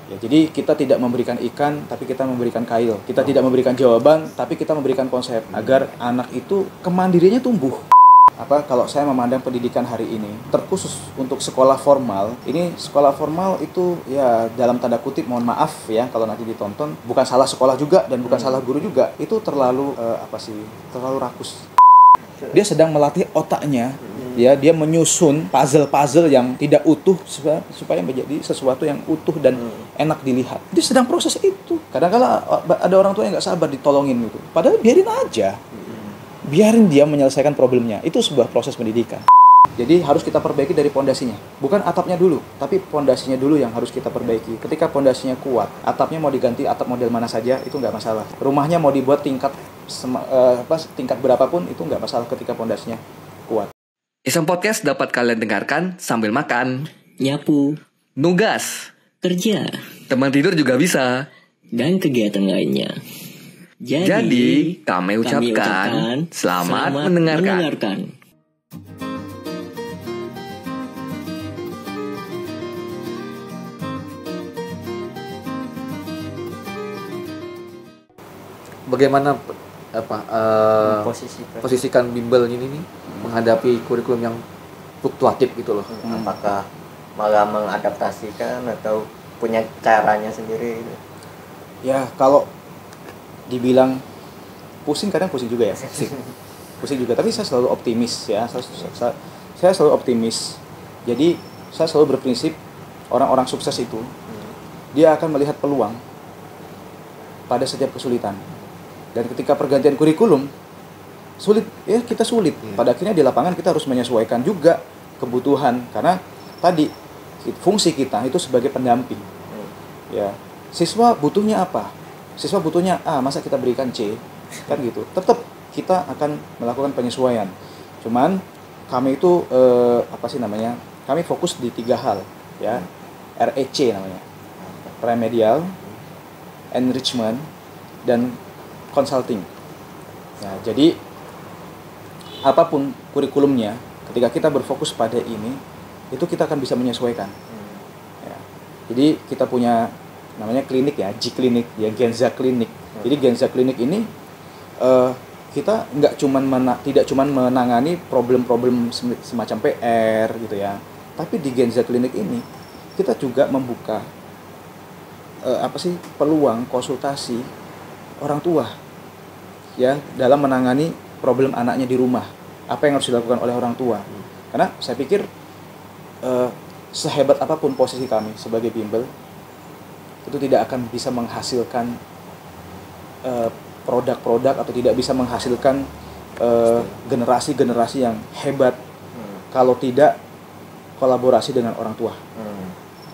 Ya, jadi kita tidak memberikan ikan, tapi kita memberikan kail. Kita tidak memberikan jawaban, tapi kita memberikan konsep agar anak itu kemandiriannya tumbuh. Kalau saya memandang pendidikan hari ini terkhusus untuk sekolah formal, ini sekolah formal itu ya dalam tanda kutip, mohon maaf ya kalau nanti ditonton, bukan salah sekolah juga dan bukan salah guru juga, itu terlalu terlalu rakus. Dia sedang melatih otaknya, ya, dia menyusun puzzle-puzzle yang tidak utuh supaya menjadi sesuatu yang utuh dan enak dilihat. Dia sedang proses itu. Kadang-kala ada orang tua yang nggak sabar ditolongin gitu. Padahal biarin aja. Biarin dia menyelesaikan problemnya. Itu sebuah proses pendidikan. Jadi harus kita perbaiki dari pondasinya. Bukan atapnya dulu, tapi pondasinya dulu yang harus kita perbaiki. Ketika pondasinya kuat, atapnya mau diganti atap model mana saja, itu nggak masalah. Rumahnya mau dibuat tingkat berapapun, itu nggak masalah ketika pondasinya kuat. Iseng Podcast dapat kalian dengarkan sambil makan, nyapu, nugas, kerja, teman tidur juga bisa, dan kegiatan lainnya. Jadi kami ucapkan selamat mendengarkan. Bagaimana posisikan bimbel ini nih menghadapi kurikulum yang fluktuatif gitu loh? Apakah malah mengadaptasikan atau punya caranya sendiri gitu? Ya, kalau dibilang pusing, kadang pusing juga ya. Pusing juga, tapi saya selalu optimis ya. Saya selalu optimis. Jadi saya selalu berprinsip orang-orang sukses itu dia akan melihat peluang pada setiap kesulitan. Dan ketika pergantian kurikulum sulit, ya kita sulit. Pada akhirnya di lapangan kita harus menyesuaikan juga kebutuhan, karena tadi fungsi kita itu sebagai pendamping. Ya, siswa butuhnya apa? Siswa butuhnya A, masa kita berikan C? Kan gitu. Tetap kita akan melakukan penyesuaian. Cuman kami itu kami fokus di 3 hal, ya. REC namanya. Remedial, enrichment, dan consulting. Nah, jadi apapun kurikulumnya, ketika kita berfokus pada ini, itu kita akan bisa menyesuaikan. Ya. Jadi kita punya namanya klinik ya, G-klinik, ya, Genza klinik. Jadi Genza klinik ini kita tidak cuman menangani problem-problem semacam PR gitu ya, tapi di Genza klinik ini kita juga membuka peluang konsultasi orang tua ya dalam menangani problem anaknya di rumah. Apa yang harus dilakukan oleh orang tua? Karena saya pikir sehebat apapun posisi kami sebagai bimbel, itu tidak akan bisa menghasilkan produk-produk atau tidak bisa menghasilkan generasi-generasi yang hebat kalau tidak kolaborasi dengan orang tua.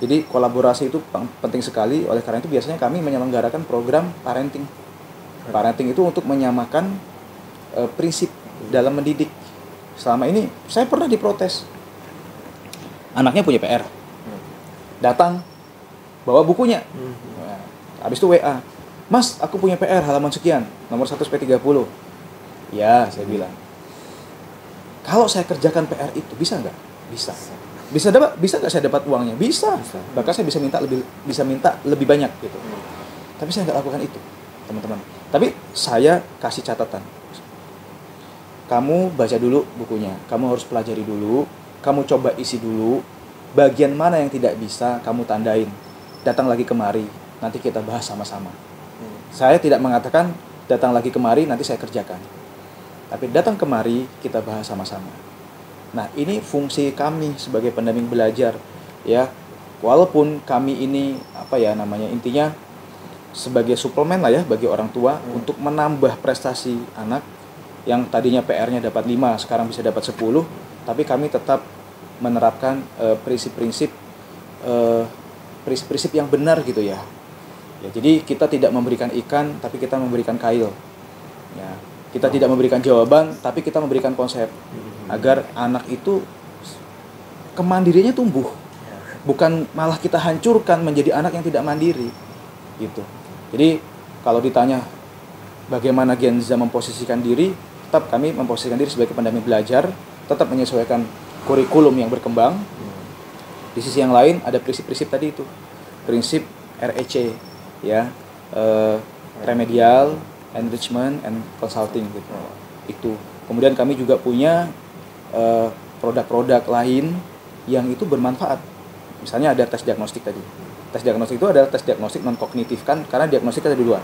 Jadi kolaborasi itu penting sekali. Oleh karena itu biasanya kami menyelenggarakan program parenting. Parenting itu untuk menyamakan prinsip dalam mendidik. Selama ini saya pernah diprotes. Anaknya punya PR. Datang bawa bukunya. Nah, habis itu WA. Mas, aku punya PR halaman sekian, nomor 1/30. Ya, saya bilang. Kalau saya kerjakan PR itu bisa nggak? Bisa nggak saya dapat uangnya? Bisa. Bahkan saya bisa minta lebih banyak gitu. Tapi saya nggak lakukan itu, teman-teman. Tapi saya kasih catatan. Kamu baca dulu bukunya, kamu harus pelajari dulu, kamu coba isi dulu. Bagian mana yang tidak bisa kamu tandain. Datang lagi kemari, nanti kita bahas sama-sama. Saya tidak mengatakan datang lagi kemari nanti saya kerjakan. Tapi datang kemari kita bahas sama-sama. Nah, ini fungsi kami sebagai pendamping belajar ya. Walaupun kami ini intinya sebagai suplemen lah ya bagi orang tua untuk menambah prestasi anak yang tadinya PR-nya dapat 5, sekarang bisa dapat 10, tapi kami tetap menerapkan prinsip-prinsip yang benar gitu ya. Ya, jadi kita tidak memberikan ikan, tapi kita memberikan kail. Ya, kita tidak memberikan jawaban, tapi kita memberikan konsep agar anak itu kemandiriannya tumbuh. Bukan malah kita hancurkan menjadi anak yang tidak mandiri. Gitu. Jadi kalau ditanya bagaimana Genza memposisikan diri, tetap kami memposisikan diri sebagai pendamping belajar, tetap menyesuaikan kurikulum yang berkembang. Di sisi yang lain ada prinsip-prinsip tadi itu. Prinsip REC ya, remedial, enrichment and consulting gitu. Itu. Kemudian kami juga punya produk-produk lain yang itu bermanfaat. Misalnya ada tes diagnostik tadi. Tes diagnostik itu adalah tes diagnostik non kognitif kan, karena diagnostik ada dua.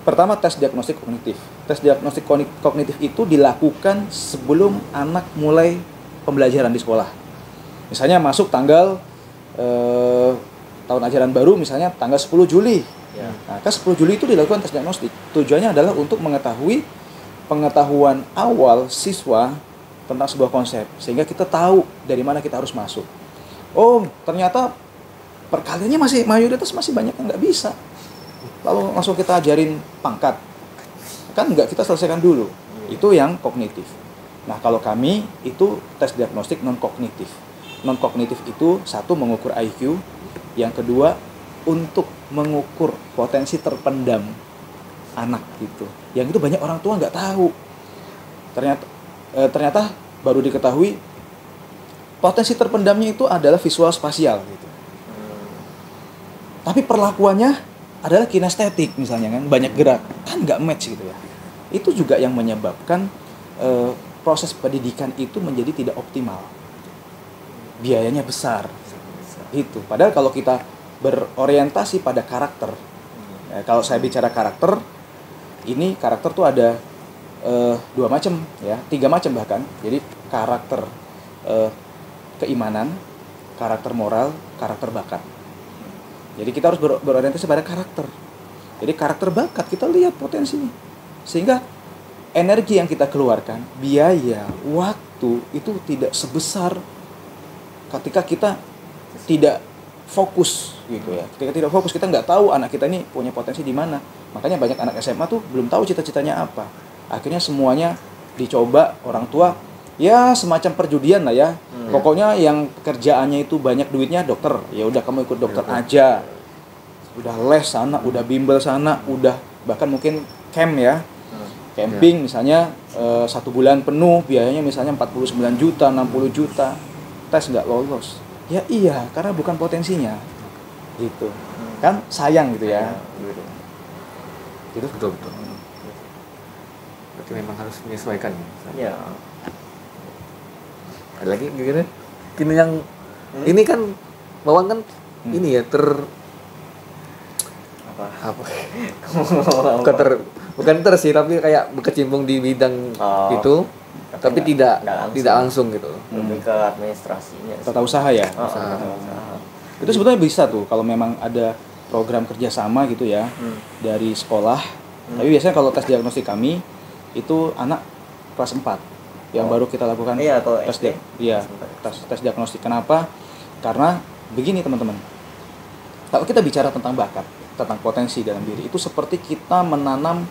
Pertama, tes diagnostik kognitif. Tes diagnostik kognitif itu dilakukan sebelum anak mulai pembelajaran di sekolah. Misalnya masuk tanggal tahun ajaran baru, misalnya tanggal 10 Juli. Ya. Nah, kan 10 Juli itu dilakukan tes diagnostik. Tujuannya adalah untuk mengetahui pengetahuan awal siswa tentang sebuah konsep, sehingga kita tahu dari mana kita harus masuk. Oh, ternyata perkaliannya mayoritas masih banyak yang nggak bisa. Lalu langsung kita ajarin pangkat, kan nggak, kita selesaikan dulu. Itu yang kognitif. Nah, kalau kami itu tes diagnostik non kognitif. Non kognitif itu satu, mengukur IQ, yang kedua untuk mengukur potensi terpendam anak gitu. Yang itu banyak orang tua nggak tahu. Ternyata baru diketahui potensi terpendamnya itu adalah visual spasial gitu. Tapi perlakuannya adalah kinestetik misalnya kan, banyak gerak, kan nggak match gitu ya. Itu juga yang menyebabkan proses pendidikan itu menjadi tidak optimal. Biayanya besar. Itu. Padahal kalau kita berorientasi pada karakter, kalau saya bicara karakter, ini karakter tuh ada 2 macam ya, 3 macam bahkan. Jadi karakter keimanan, karakter moral, karakter bakat. Jadi kita harus berorientasi pada karakter. Jadi karakter bakat kita lihat potensinya. Sehingga energi yang kita keluarkan, biaya, waktu itu tidak sebesar ketika kita tidak fokus gitu ya. Ketika tidak fokus, kita nggak tahu anak kita ini punya potensi di mana. Makanya banyak anak SMA tuh belum tahu cita-citanya apa. Akhirnya semuanya dicoba, orang tua ya semacam perjudian lah ya. Pokoknya yang kerjaannya itu banyak duitnya dokter, ya udah kamu ikut dokter aja. Udah les sana, udah bimbel sana, udah bahkan mungkin camp ya. Camping misalnya 1 bulan penuh, biayanya misalnya 49 juta, 60 juta. Tes nggak lolos. Ya iya, karena bukan potensinya. Gitu. Kan sayang gitu ya. Gitu. Betul. Berarti memang harus menyesuaikan. Ya. Ada lagi gini yang ini kan Bawang kan ini ya apa bukan sih, tapi kayak berkecimpung di bidang itu, tapi tidak langsung gitu. Lebih ke administrasinya. Tata usaha ya. Usaha. Itu sebetulnya bisa tuh kalau memang ada program kerjasama gitu ya dari sekolah. Tapi biasanya kalau tes diagnostik kami itu anak kelas 4 yang baru kita lakukan tes diagnostik. Kenapa? Karena begini teman-teman, kalau kita bicara tentang bakat, tentang potensi dalam diri, itu seperti kita menanam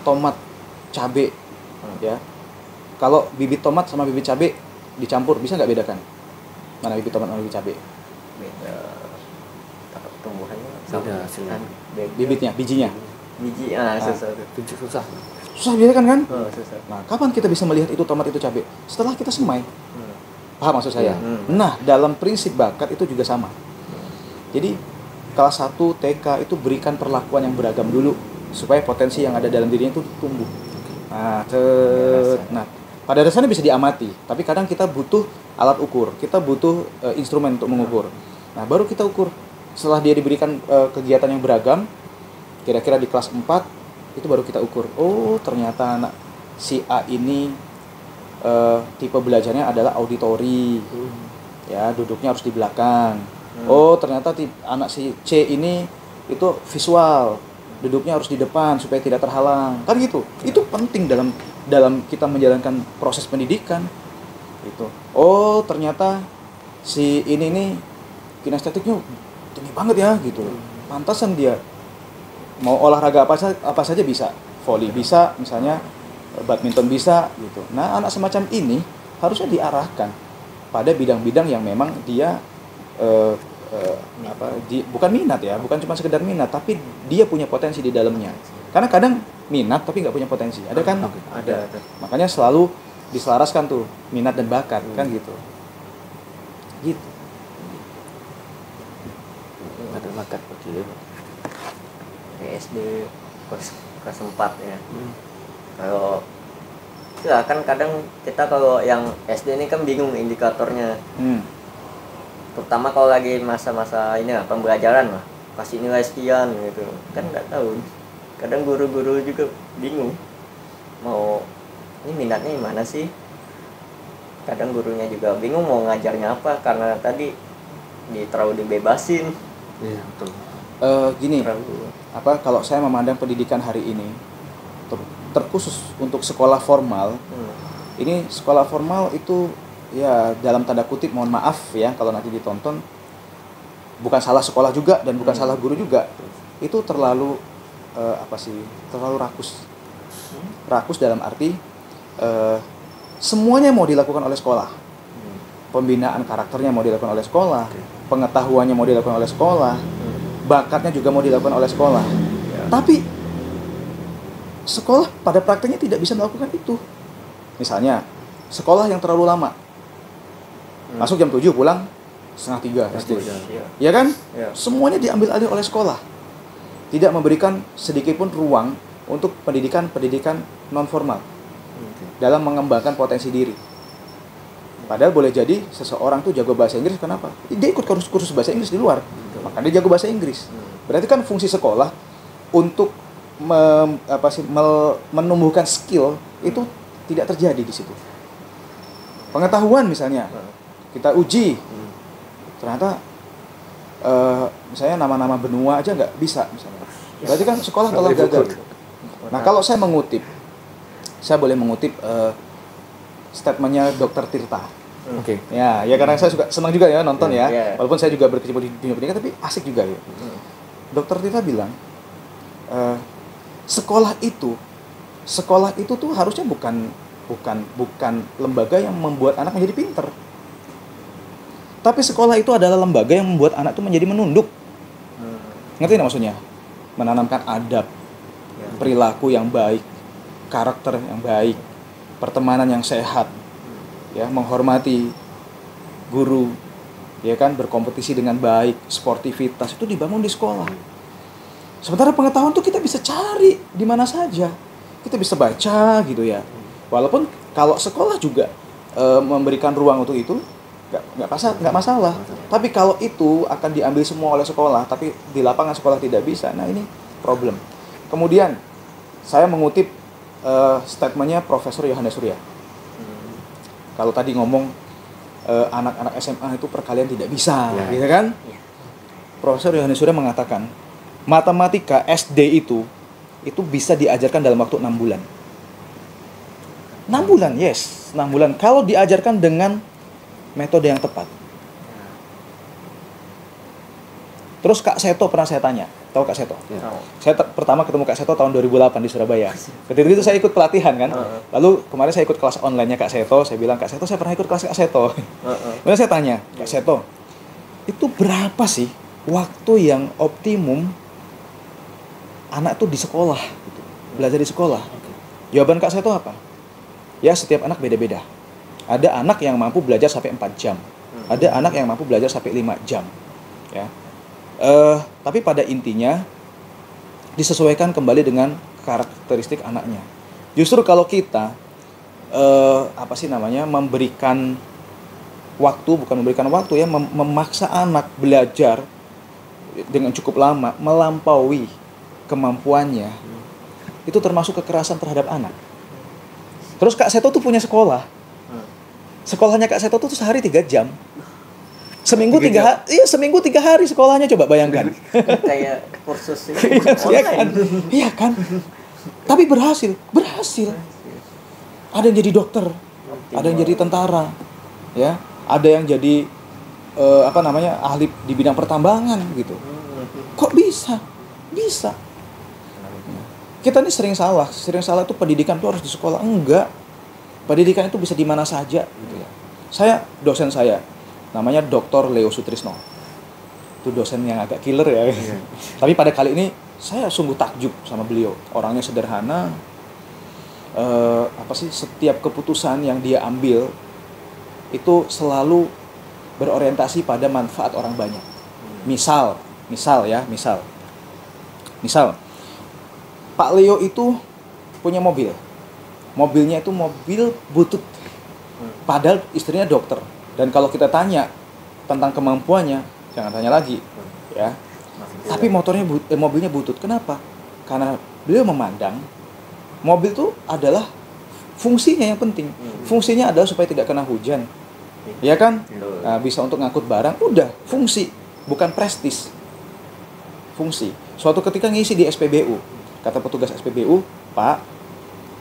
tomat cabai ya. Kalau bibit tomat sama bibit cabai dicampur, bisa nggak bedakan mana bibit tomat sama bibit cabai? Beda tumbuhannya. Bibitnya, bijinya. Susah Biasa kan? Susah. Nah, kapan kita bisa melihat itu tomat itu cabai? Setelah kita semai. Paham maksud saya? Nah, dalam prinsip bakat itu juga sama. Jadi, kelas 1 TK itu berikan perlakuan yang beragam dulu supaya potensi yang ada dalam dirinya itu tumbuh. Nah, pada dasarnya bisa diamati, tapi kadang kita butuh alat ukur, kita butuh instrumen untuk mengukur. Nah, baru kita ukur. Setelah dia diberikan kegiatan yang beragam, kira-kira di kelas 4 itu baru kita ukur. Oh, ternyata anak si A ini tipe belajarnya adalah auditori. Ya, duduknya harus di belakang. Oh, ternyata anak si C ini itu visual. Duduknya harus di depan supaya tidak terhalang. Kan gitu. Itu penting dalam kita menjalankan proses pendidikan. Gitu. Oh, ternyata si ini nih kinestetiknya tinggi banget ya gitu. Pantasan dia mau olahraga apa saja bisa, voli bisa, misalnya badminton bisa gitu. Nah, anak semacam ini harusnya diarahkan pada bidang-bidang yang memang dia bukan minat ya, bukan cuma sekedar minat, tapi dia punya potensi di dalamnya. Karena kadang minat tapi nggak punya potensi, ada kan? Ada. Makanya selalu diselaraskan tuh minat dan bakat kan gitu. bakat kecil. Dari SD kelas 4 ya. Kalau ya kan kadang kita kalau yang SD ini kan bingung indikatornya. Terutama kalau lagi masa-masa ini ya, pembelajaran lah, kasih nilai sekian gitu kan nggak tahu. Kadang guru-guru juga bingung mau ini minatnya gimana sih. Kadang gurunya juga bingung mau ngajarnya apa karena tadi terlalu dibebasin. Iya betul. Gini, Terlalu. kalau saya memandang pendidikan hari ini terkhusus untuk sekolah formal, ini sekolah formal itu ya dalam tanda kutip, mohon maaf ya kalau nanti ditonton, bukan salah sekolah juga dan bukan salah guru juga, itu terlalu terlalu rakus dalam arti semuanya mau dilakukan oleh sekolah. Pembinaan karakternya mau dilakukan oleh sekolah, pengetahuannya mau dilakukan oleh sekolah, bakatnya juga mau dilakukan oleh sekolah. Tapi sekolah pada prakteknya tidak bisa melakukan itu. Misalnya sekolah yang terlalu lama, masuk jam 7 pulang setengah 3 SD, ya kan? Semuanya diambil alih oleh sekolah, tidak memberikan sedikit pun ruang untuk pendidikan non formal dalam mengembangkan potensi diri. Padahal boleh jadi seseorang tuh jago bahasa Inggris, kenapa? Dia ikut kursus bahasa Inggris di luar, maka dia jago bahasa Inggris. Berarti kan fungsi sekolah untuk menumbuhkan skill itu tidak terjadi di situ. Pengetahuan misalnya kita uji, ternyata misalnya nama-nama benua aja nggak bisa misalnya. Berarti kan sekolah telah gagal. Nah kalau saya boleh mengutip statementnya Dr. Tirta. Oke. Ya karena saya senang juga ya nonton ya. Walaupun saya juga berkecimpung di dunia pendidikan, tapi asik juga ya. Dr. Tirta bilang, sekolah itu tuh harusnya bukan lembaga yang membuat anak menjadi pinter. Tapi sekolah itu adalah lembaga yang membuat anak itu menjadi menunduk. Ngerti nggak maksudnya? Menanamkan adab, perilaku yang baik, karakter yang baik, pertemanan yang sehat, ya, menghormati guru, ya kan, berkompetisi dengan baik, sportivitas itu dibangun di sekolah. Sementara pengetahuan tuh kita bisa cari di mana saja, kita bisa baca gitu ya. Walaupun kalau sekolah juga memberikan ruang untuk itu, nggak masalah. Tapi kalau itu akan diambil semua oleh sekolah, tapi di lapangan sekolah tidak bisa, nah ini problem. Kemudian saya mengutip statementnya Profesor Yohanes Surya. Kalau tadi ngomong anak-anak SMA itu perkalian tidak bisa, gitu kan? Profesor Yohanes Surya mengatakan matematika SD itu bisa diajarkan dalam waktu 6 bulan. 6 bulan, yes, 6 bulan. Kalau diajarkan dengan metode yang tepat. Terus Kak Seto pernah saya tanya, tahu Kak Seto? Saya pertama ketemu Kak Seto tahun 2008 di Surabaya. Ketika itu saya ikut pelatihan kan. Lalu kemarin saya ikut kelas online-nya Kak Seto. Saya bilang, Kak Seto, saya pernah ikut kelas Kak Seto. Kemudian saya tanya, Kak Seto, itu berapa sih waktu yang optimum anak tuh di sekolah, gitu, belajar di sekolah? Jawaban Kak Seto apa? Ya setiap anak beda-beda. Ada anak yang mampu belajar sampai 4 jam. Ada anak yang mampu belajar sampai 5 jam. Ya. Tapi pada intinya disesuaikan kembali dengan karakteristik anaknya. Justru kalau kita memberikan waktu, bukan memberikan waktu ya, memaksa anak belajar dengan cukup lama, melampaui kemampuannya, itu termasuk kekerasan terhadap anak. Terus Kak Seto tuh punya sekolah. Sekolahnya Kak Seto tuh sehari 3 jam. Seminggu 3 hari. Iya, seminggu 3 hari sekolahnya, coba bayangkan. Kayak kursus ini. Iya kan? Iya kan? Tapi berhasil. Ada yang jadi dokter, ada yang jadi tentara, ya. Ada yang jadi ahli di bidang pertambangan gitu. Kok bisa? Bisa. Kita ini sering salah itu pendidikan itu harus di sekolah. Enggak. Pendidikan itu bisa di mana saja gitu ya. Dosen saya namanya Dr. Leo Sutrisno. Itu dosen yang agak killer ya. Tapi pada kali ini saya sungguh takjub sama beliau. Orangnya sederhana. Setiap keputusan yang dia ambil itu selalu berorientasi pada manfaat orang banyak. Misal misal Pak Leo itu punya mobilnya itu mobil butut, padahal istrinya dokter. Dan kalau kita tanya tentang kemampuannya, jangan tanya lagi, ya. Tapi mobilnya butut. Kenapa? Karena beliau memandang mobil itu adalah fungsinya yang penting. Fungsinya adalah supaya tidak kena hujan, ya kan? Nah, bisa untuk ngangkut barang, udah fungsi, bukan prestis. Fungsi. Suatu ketika ngisi di SPBU, kata petugas SPBU, Pak,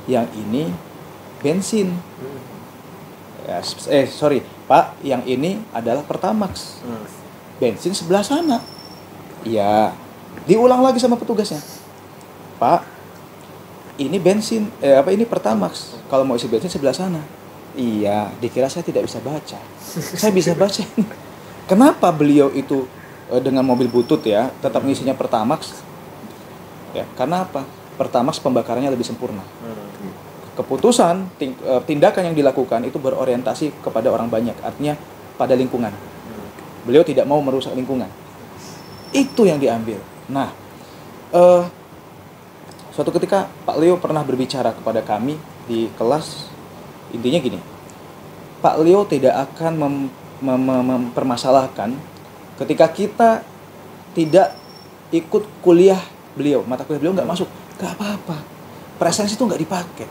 yang ini bensin. Pak, yang ini adalah Pertamax. Bensin sebelah sana. Iya. Diulang lagi sama petugasnya. Pak, ini bensin, ini Pertamax. Kalau mau isi bensin sebelah sana. Iya, dikira saya tidak bisa baca. Saya bisa baca. Kenapa beliau itu dengan mobil butut ya, tetap ngisinya Pertamax? Ya, karena apa? Pertamax pembakarannya lebih sempurna. Keputusan, tindakan yang dilakukan itu berorientasi kepada orang banyak, artinya pada lingkungan. Beliau tidak mau merusak lingkungan. Itu yang diambil. Nah, suatu ketika Pak Leo pernah berbicara kepada kami di kelas, intinya gini, Pak Leo tidak akan mempermasalahkan ketika kita tidak ikut kuliah beliau, mata kuliah beliau nggak masuk, nggak apa-apa, presensi itu nggak dipakai.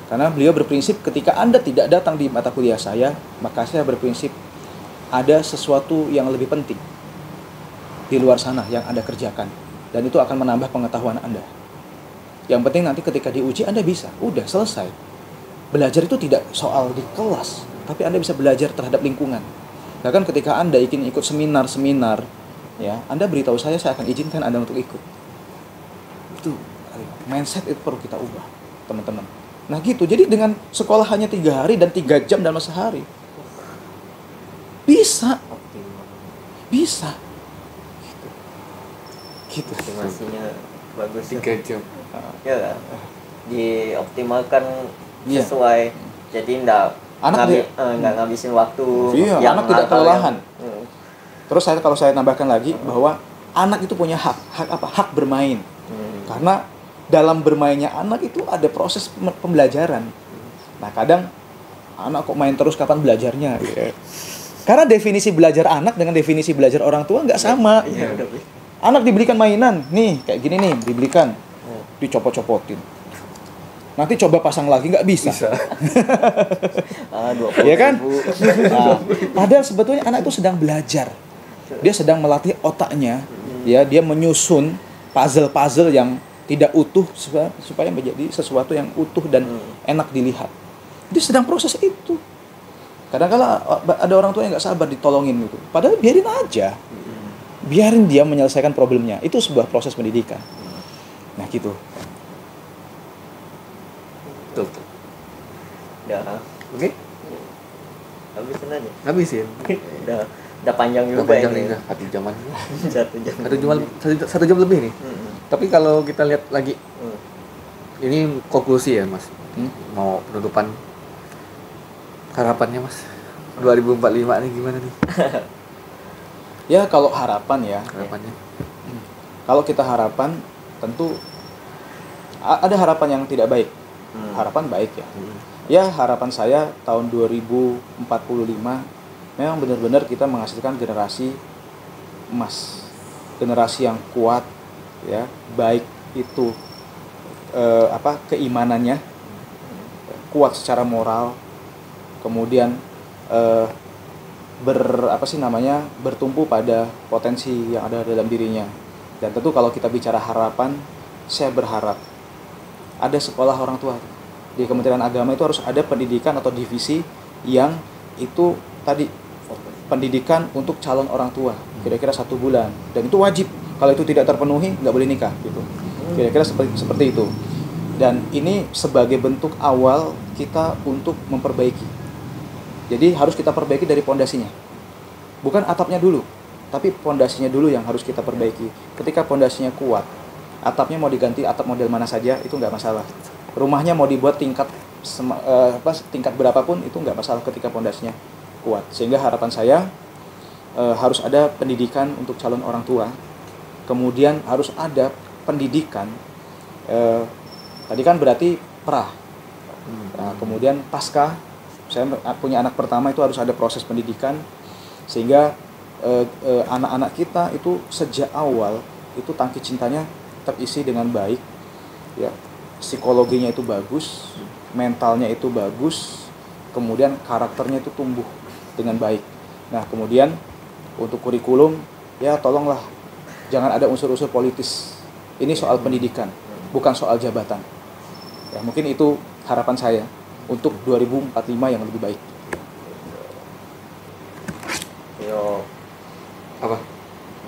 Karena beliau berprinsip ketika Anda tidak datang di mata kuliah saya, maka saya berprinsip ada sesuatu yang lebih penting di luar sana yang Anda kerjakan, dan itu akan menambah pengetahuan Anda. Yang penting nanti ketika diuji Anda bisa, udah selesai. Belajar itu tidak soal di kelas, tapi Anda bisa belajar terhadap lingkungan. Bahkan ketika Anda ingin ikut seminar, ya, Anda beritahu saya akan izinkan Anda untuk ikut. Itu mindset itu perlu kita ubah, teman-teman. Nah gitu, jadi dengan sekolah hanya 3 hari dan 3 jam dalam sehari, bisa. Gitu. Optimasinya bagus. 3 jam. Ya kan? Dioptimalkan sesuai. Jadi nggak ngabisin waktu. Iya, anak tidak kelelahan. Terus kalau saya tambahkan lagi bahwa anak itu punya hak bermain. Karena dalam bermainnya anak itu ada proses pembelajaran. Nah kadang anak kok main terus, kapan belajarnya? Karena definisi belajar anak dengan definisi belajar orang tua nggak sama. Anak dibelikan mainan, nih kayak gini nih, dibelikan, dicopot-copotin. Nanti coba pasang lagi nggak bisa. Ya kan? Nah, padahal sebetulnya anak itu sedang belajar. Dia sedang melatih otaknya, ya, dia menyusun puzzle-puzzle yang tidak utuh supaya menjadi sesuatu yang utuh dan enak dilihat. Dia sedang proses itu. Kadang-kala ada orang tua yang nggak sabar ditolongin gitu. Padahal biarin aja. Biarin dia menyelesaikan problemnya. Itu sebuah proses pendidikan. Nah gitu. Betul. Udah. Oke? Habisin aja. Habisin. Udah panjang juga ini. Udah 1 jaman. 1 jam. 1 jam lebih nih. Tapi kalau kita lihat lagi, ini konklusi ya Mas, mau penutupan, harapannya Mas 2045 nih gimana nih? Ya kalau harapannya, kalau kita harapan tentu ada harapan yang tidak baik, harapan baik ya. Ya harapan saya tahun 2045 memang benar-benar kita menghasilkan generasi emas, generasi yang kuat. Ya, baik itu keimanannya kuat secara moral, kemudian bertumpu pada potensi yang ada dalam dirinya. Dan tentu kalau kita bicara harapan, saya berharap ada sekolah orang tua di Kementerian Agama itu harus ada pendidikan atau divisi yang itu tadi pendidikan untuk calon orang tua kira-kira 1 bulan, dan itu wajib. Kalau itu tidak terpenuhi, nggak boleh nikah, gitu. Kira-kira seperti itu. Dan ini sebagai bentuk awal kita untuk memperbaiki. Jadi harus kita perbaiki dari pondasinya. Bukan atapnya dulu, tapi pondasinya dulu yang harus kita perbaiki. Ketika pondasinya kuat, atapnya mau diganti atap model mana saja, itu nggak masalah. Rumahnya mau dibuat tingkat berapapun, itu nggak masalah ketika pondasinya kuat. Sehingga harapan saya, harus ada pendidikan untuk calon orang tua, kemudian harus ada pendidikan, tadi kan berarti pra. Nah, kemudian pasca, saya punya anak pertama itu harus ada proses pendidikan, sehingga anak-anak kita itu sejak awal itu tangki cintanya terisi dengan baik, ya, psikologinya itu bagus, mentalnya itu bagus, kemudian karakternya itu tumbuh dengan baik. Nah, kemudian untuk kurikulum, ya tolonglah jangan ada unsur-unsur politis. Ini soal pendidikan, bukan soal jabatan. Ya, mungkin itu harapan saya untuk 2045 yang lebih baik. Yo, Apa?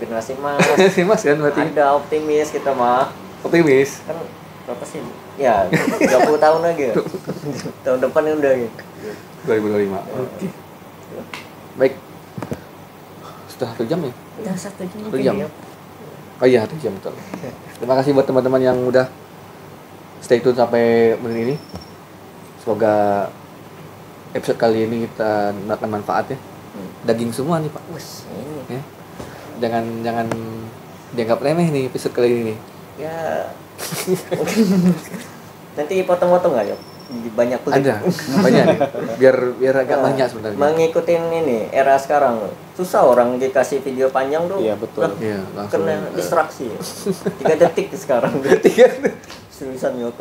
generasi Mas. Si Mas kan berarti Ada optimis kita mah. optimis. Kan berapa sih? Ya, 30 tahun lagi. Tahun depan udah gitu. 2025. Oke. Baik. Sudah 1 jam ya? Udah 1 jam. 1 jam. Oh iya, 1 jam betul. Terima kasih buat teman-teman yang udah stay tune sampai menit ini. Semoga episode kali ini kita mendapatkan manfaat ya. Daging semua nih Pak. Wes, ini. Ya. Jangan dianggap remeh nih episode kali ini. Ya. Nanti potong-potong nggak ya? Banyak kulit. Ada, banyak nih. Biar agak banyak sebenarnya. Mengikutin ini era sekarang susah orang dikasih video panjang tuh. Iya, betul. Lah, Iya, langsung. kena distraksi. 3 detik sekarang. 3 Tulisan yuk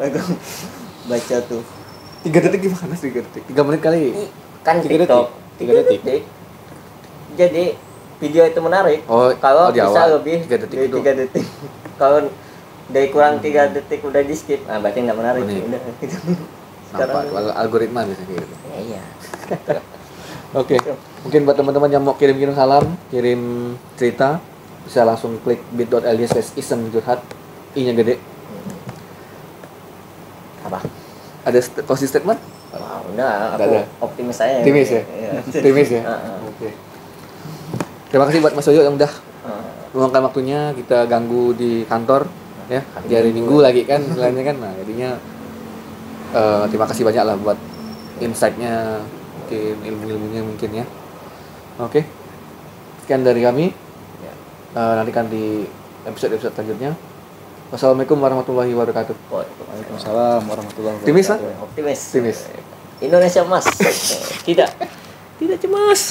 baca tuh. detik gimana sih 3 detik? 3 menit kali. Kan 3 TikTok. detik. 3 detik. Jadi video itu menarik. Oh, kalau di bisa awal, lebih 3 detik dari itu. 3 detik. Kalau dari kurang 3 detik udah di skip, nah berarti nggak menarik. Menit. Udah gitu. Nampak algoritma biasanya kayak gitu. Iya. Oke. Mungkin buat teman-teman yang mau kirim-kirim salam, kirim cerita, bisa langsung klik bit.ly/iseng-curhat, i-nya gede. Apa? Ada closing statement? Wah, udah, Nggak aku ada. optimis saya. Optimis ya? Iya. Optimis ya? Oke. Terima kasih buat Mas Yoyo yang udah meluangkan waktunya, kita ganggu di kantor ya. Di hari Minggu lagi kan istilahnya kan. Nah, jadinya terima kasih banyak lah buat insight-nya, mungkin ilmu-ilmunya mungkin ya. Oke. Sekian dari kami. Nantikan di episode-episode selanjutnya. Wassalamualaikum warahmatullahi wabarakatuh. Waalaikumsalam warahmatullahi Optimis, Pak? wabarakatuh. Optimis. Optimis. Indonesia emas. Tidak cemas.